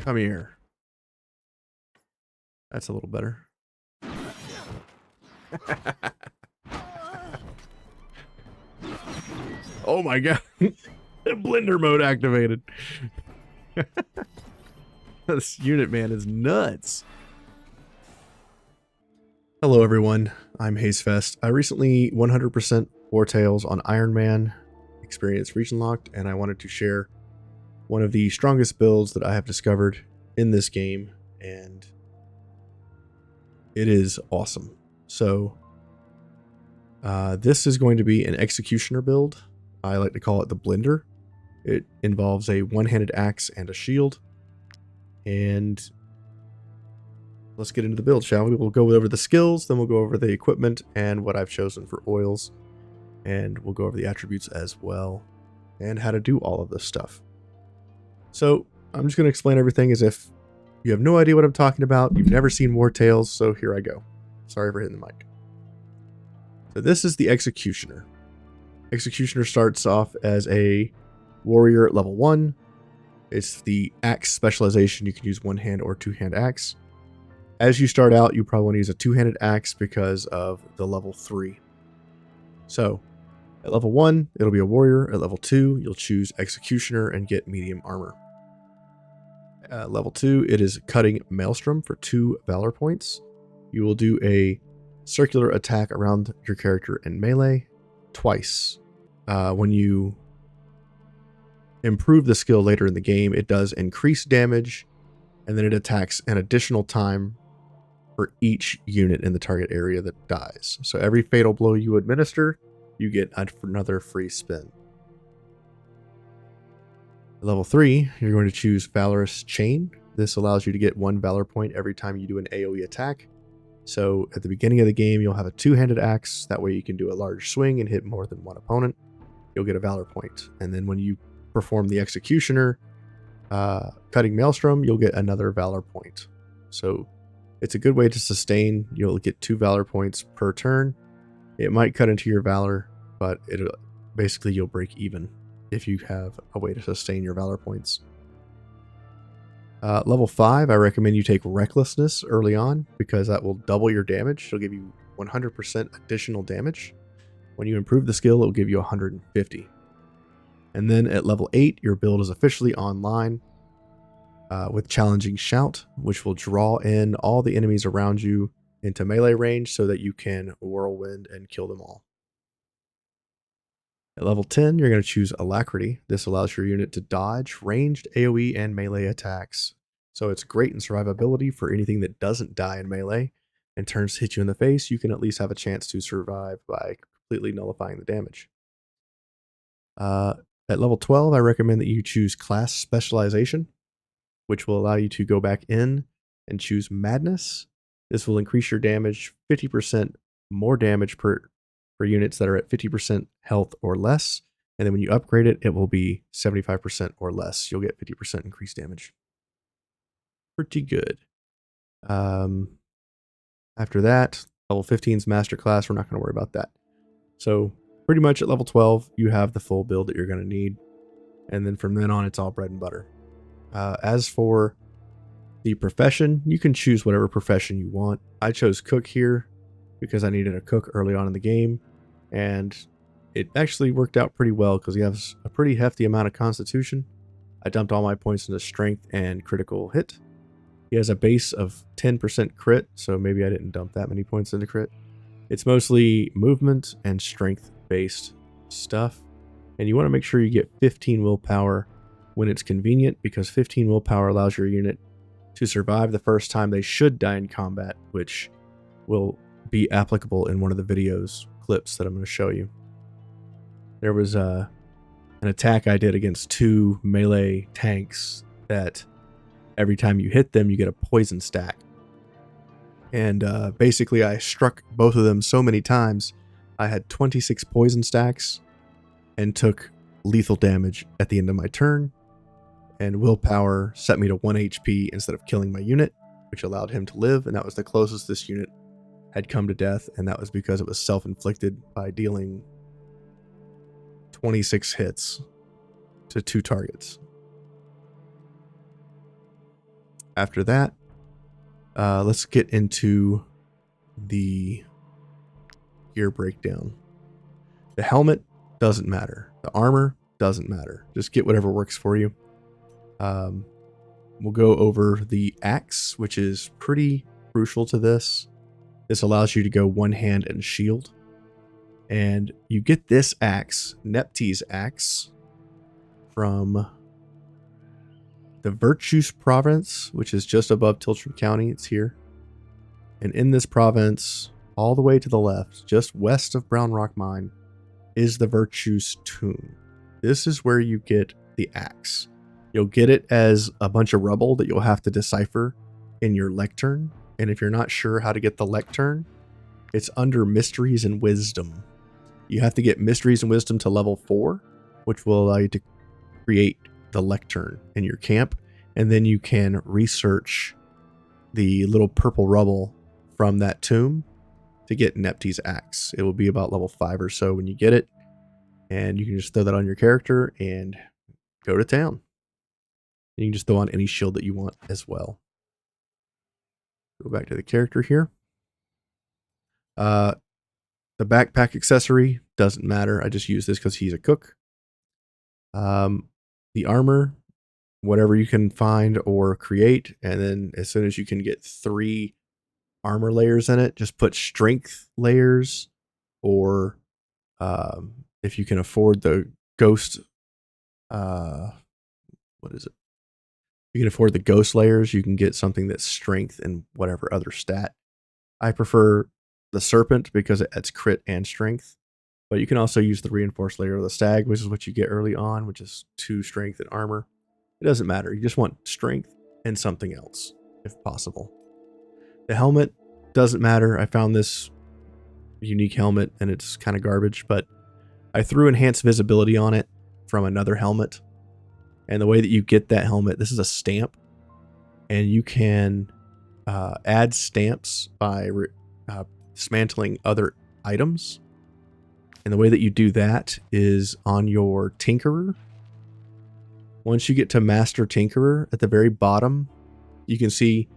Come here. That's a little better. Oh my god. Blender mode activated. This unit, man, is nuts. Hello everyone, I'm Hazefest. I recently 100% Wartales on Ironman experience region locked, and I wanted to share one of the strongest builds that I have discovered in this game, and it is awesome. So this is going to be an executioner build. I like to call it the blender. It involves a one-handed axe and a shield. And let's get into the build, shall we? We'll go over the skills, then we'll go over the equipment and what I've chosen for oils. And we'll go over the attributes as well, and how to do all of this stuff. So I'm just going to explain everything as if you have no idea what I'm talking about. You've never seen Wartales, so here I go. Sorry for hitting the mic. So this is the Executioner. Executioner starts off as a warrior at level 1. It's the axe specialization. You can use one-hand or two-hand axe. As you start out, you probably want to use a two-handed axe because of the level 3. So at level 1, it'll be a warrior. At level 2, you'll choose Executioner and get medium armor. At level 2, it is Cutting Maelstrom for 2 Valor points. You will do a circular attack around your character in melee twice. When you improve the skill later in the game, it does increase damage, and then it attacks an additional time for each unit in the target area that dies. So every fatal blow you administer, you get another free spin. At level 3, you're going to choose Valorous Chain. This allows you to get 1 Valor point every time you do an AoE attack. So at the beginning of the game, you'll have a two-handed axe. That way you can do a large swing and hit more than one opponent. You'll get a Valor point. And then when you perform the Executioner, Cutting Maelstrom, you'll get another Valor point. So it's a good way to sustain. You'll get 2 Valor points per turn. It might cut into your Valor, but basically you'll break even if you have a way to sustain your Valor points. Level 5, I recommend you take Recklessness early on because that will double your damage. It'll give you 100% additional damage. When you improve the skill, it will give you 150. And then at level 8, your build is officially online with Challenging Shout, which will draw in all the enemies around you into melee range so that you can whirlwind and kill them all. At level 10, you're going to choose Alacrity. This allows your unit to dodge ranged AoE and melee attacks. So it's great in survivability for anything that doesn't die in melee and turns to hit you in the face. You can at least have a chance to survive by completely nullifying the damage. At level 12, I recommend that you choose Class Specialization, which will allow you to go back in and choose Madness. This will increase your damage 50% more damage for units that are at 50% health or less. And then when you upgrade it, it will be 75% or less. You'll get 50% increased damage. Pretty good. After that, level 15 is Master Class. We're not going to worry about that. So pretty much at level 12, you have the full build that you're going to need. And then from then on, it's all bread and butter. As for the profession, you can choose whatever profession you want. I chose Cook here because I needed a cook early on in the game. And it actually worked out pretty well because he has a pretty hefty amount of constitution. I dumped all my points into strength and critical hit. He has a base of 10% crit, so maybe I didn't dump that many points into crit. It's mostly movement and strength based stuff. And you want to make sure you get 15 willpower when it's convenient, because 15 willpower allows your unit to survive the first time they should die in combat, which will be applicable in one of the videos clips that I'm going to show you. There was an attack I did against 2 melee tanks that every time you hit them, you get a poison stack. And basically I struck both of them so many times, I had 26 poison stacks and took lethal damage at the end of my turn. And willpower set me to 1 HP instead of killing my unit, which allowed him to live. And that was the closest this unit had come to death, and that was because it was self-inflicted by dealing 26 hits to 2 targets. After that, let's get into the gear breakdown. The helmet doesn't matter. The armor doesn't matter. Just get whatever works for you. We'll go over the axe, which is pretty crucial to this. This allows you to go one hand and shield. And you get this axe, Nepti's axe, from the Virtus province, which is just above Tiltram County. It's here. And in this province, all the way to the left, just west of Brown Rock Mine, is the Virtus tomb. This is where you get the axe. You'll get it as a bunch of rubble that you'll have to decipher in your lectern. And if you're not sure how to get the lectern, it's under Mysteries and Wisdom. You have to get Mysteries and Wisdom to level 4, which will allow you to create the lectern in your camp. And then you can research the little purple rubble from that tomb to get Nepti's axe. It will be about level 5 or so when you get it. And you can just throw that on your character and go to town. You can just throw on any shield that you want as well. Go back to the character here. The backpack accessory doesn't matter. I just use this because he's a cook. The armor, whatever you can find or create. And then as soon as you can get 3 armor layers in it, just put strength layers, or if you can afford the ghost, what is it? You can afford the ghost layers, you can get something that's strength and whatever other stat. I prefer the serpent because it adds crit and strength, but you can also use the reinforced layer of the stag, which is what you get early on, which is 2 strength and armor. It doesn't matter. You just want strength and something else if possible. The helmet doesn't matter. I found this unique helmet and it's kind of garbage, but I threw enhanced visibility on it from another helmet. And the way that you get that helmet, this is a stamp, and you can add stamps by dismantling other items. And the way that you do that is on your Tinkerer. Once you get to Master Tinkerer, at the very bottom, you can see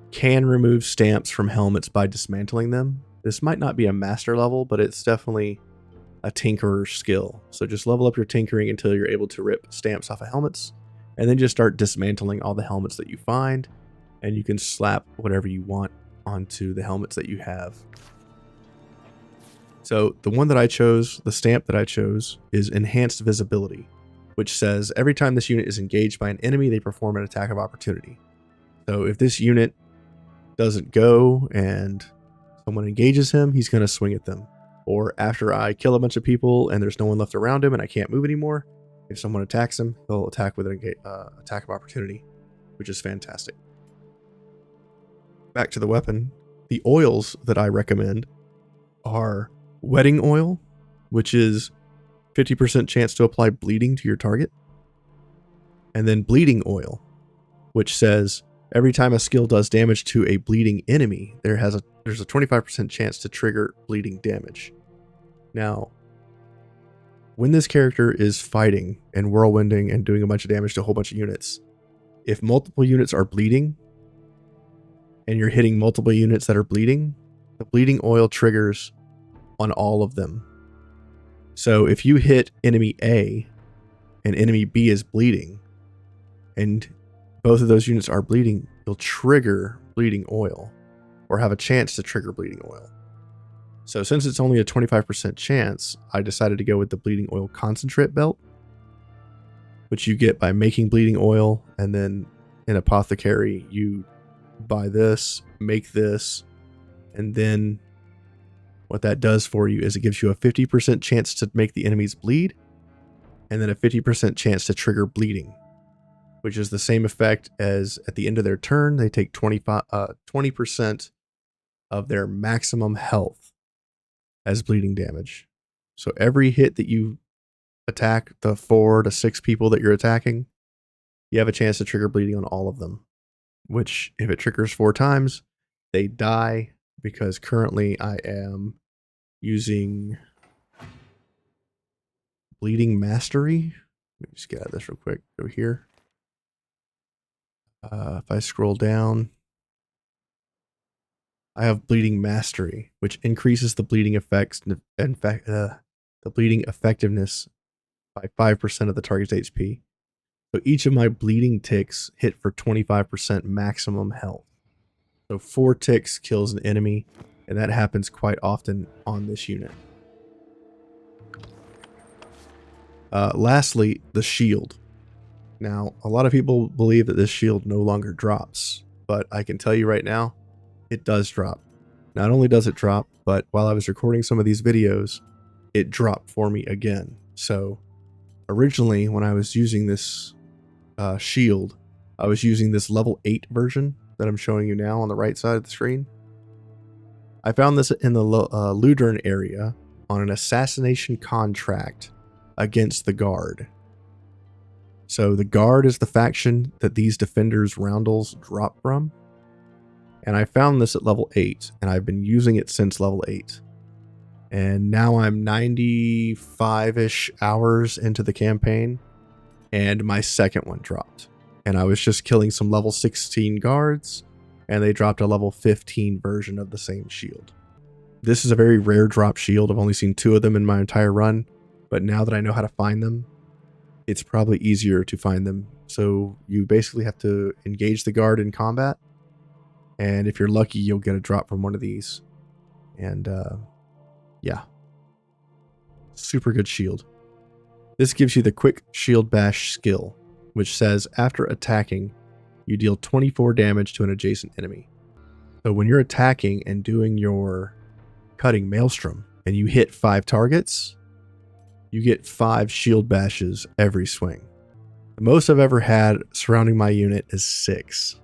can remove stamps from helmets by dismantling them. This might not be a master level, but it's definitely a tinkerer skill. So just level up your tinkering until you're able to rip stamps off of helmets, and then just start dismantling all the helmets that you find, and you can slap whatever you want onto the helmets that you have. So the one that I chose, the stamp that I chose, is Enhanced Visibility, which says every time this unit is engaged by an enemy, they perform an attack of opportunity. So if this unit doesn't go and someone engages him, he's going to swing at them. Or after I kill a bunch of people and there's no one left around him and I can't move anymore, if someone attacks him, he'll attack with an attack of opportunity, which is fantastic. Back to the weapon. The oils that I recommend are Whetting oil, which is 50% chance to apply bleeding to your target. And then Bleeding oil, which says every time a skill does damage to a bleeding enemy, there's a 25% chance to trigger bleeding damage. Now, when this character is fighting and whirlwinding and doing a bunch of damage to a whole bunch of units, if multiple units are bleeding and you're hitting multiple units that are bleeding, the bleeding oil triggers on all of them. So if you hit enemy A and enemy B is bleeding and both of those units are bleeding, you'll trigger bleeding oil or have a chance to trigger bleeding oil. So since it's only a 25% chance, I decided to go with the bleeding oil concentrate belt, which you get by making bleeding oil, and then in Apothecary, you buy this, make this, and then what that does for you is it gives you a 50% chance to make the enemies bleed, and then a 50% chance to trigger bleeding, which is the same effect as at the end of their turn, they take 20% of their maximum health as bleeding damage. So every hit that you attack the 4 to 6 people that you're attacking, you have a chance to trigger bleeding on all of them, which if it triggers 4 times, they die, because currently I am using Bleeding Mastery. Let me just get out of this real quick. Go here. If I scroll down, I have Bleeding Mastery, which increases the bleeding effects and the bleeding effectiveness by 5% of the target's HP. So each of my bleeding ticks hit for 25% maximum health. So 4 ticks kills an enemy, and that happens quite often on this unit. Lastly, the shield. Now, a lot of people believe that this shield no longer drops, but I can tell you right now, it does drop. Not only does it drop, but while I was recording some of these videos, it dropped for me again. So originally, when I was using this shield, I was using this level 8 version that I'm showing you now on the right side of the screen. I found this in the Ludern area on an assassination contract against the Guard. So the Guard is the faction that these defenders Roundels drop from. And I found this at level 8, and I've been using it since level 8. And now I'm 95-ish hours into the campaign, and my second one dropped. And I was just killing some level 16 guards, and they dropped a level 15 version of the same shield. This is a very rare drop shield. I've only seen 2 of them in my entire run, but now that I know how to find them, it's probably easier to find them. So you basically have to engage the guard in combat, and if you're lucky, you'll get a drop from one of these. And yeah, super good shield. This gives you the quick shield bash skill, which says after attacking, you deal 24 damage to an adjacent enemy. So when you're attacking and doing your cutting maelstrom and you hit 5 targets, you get 5 shield bashes every swing. The most I've ever had surrounding my unit is 6.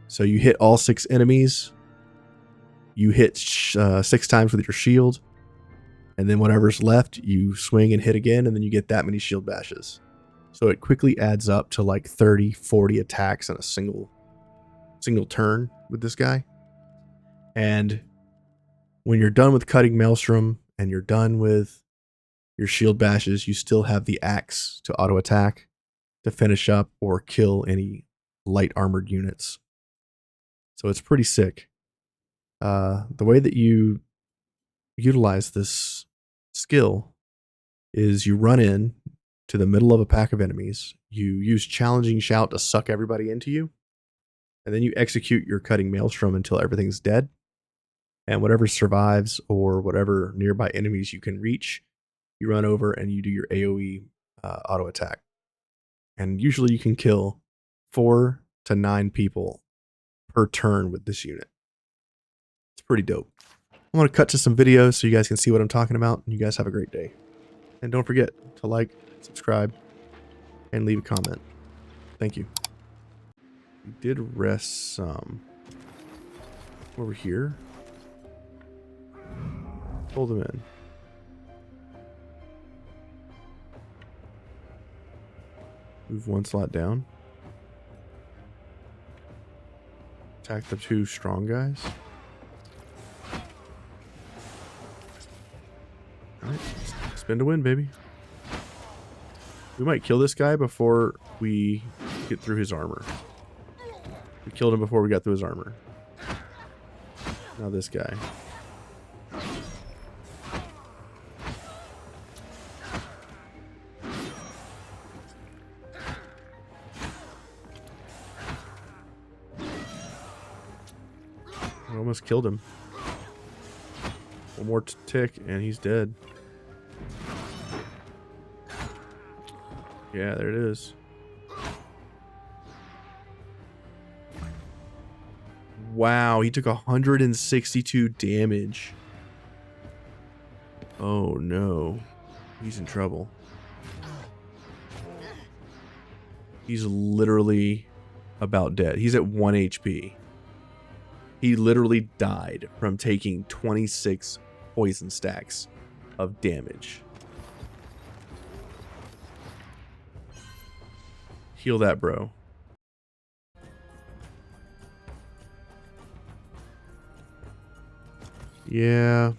So you hit all 6 enemies, you hit 6 times with your shield, and then whatever's left, you swing and hit again, and then you get that many shield bashes. So it quickly adds up to like 30, 40 attacks in a single turn with this guy. And when you're done with cutting maelstrom and you're done with your shield bashes, you still have the axe to auto attack to finish up or kill any light armored units. So it's pretty sick. The way that you utilize this skill is you run in to the middle of a pack of enemies, you use Challenging Shout to suck everybody into you, and then you execute your cutting maelstrom until everything's dead, and whatever survives or whatever nearby enemies you can reach, you run over and you do your AoE auto attack. And usually you can kill 4 to 9 people per turn with this unit. It's pretty dope. I'm going to cut to some videos so you guys can see what I'm talking about, and you guys have a great day. And don't forget to like, subscribe, and leave a comment. Thank you. We did rest some over here. Hold them in. Move 1 slot down. Attack the 2 strong guys. Alright, spin to win, baby. We might kill this guy before we get through his armor. We killed him before we got through his armor. Now this guy. We almost killed him. 1 more tick and he's dead. Yeah, there it is. Wow, he took 162 damage. Oh no. He's in trouble. He's literally about dead. He's at 1 HP. He literally died from taking 26 poison stacks of damage. Heal that, bro. Yeah.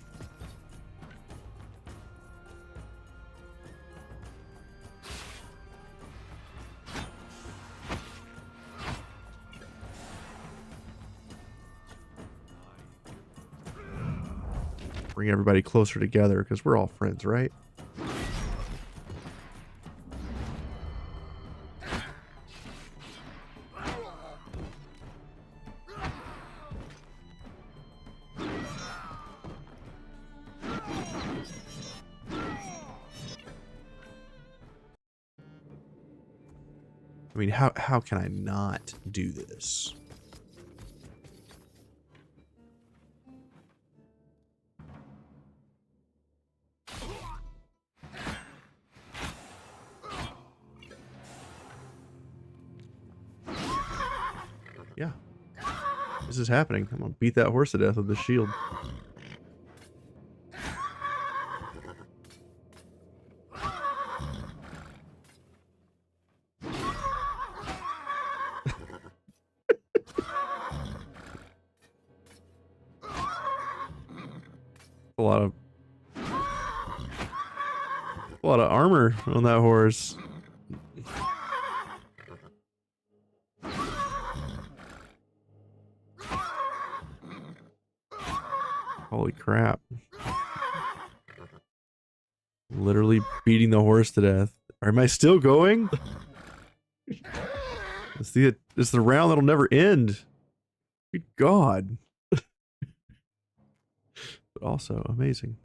bring everybody closer together because we're all friends, right? I mean, how can I not do this? Yeah. This is happening. I'm gonna beat that horse to death with the shield. A lot of armor on that horse. Holy crap. Literally beating the horse to death. Am I still going? It's the round that'll never end. Good God. But also amazing.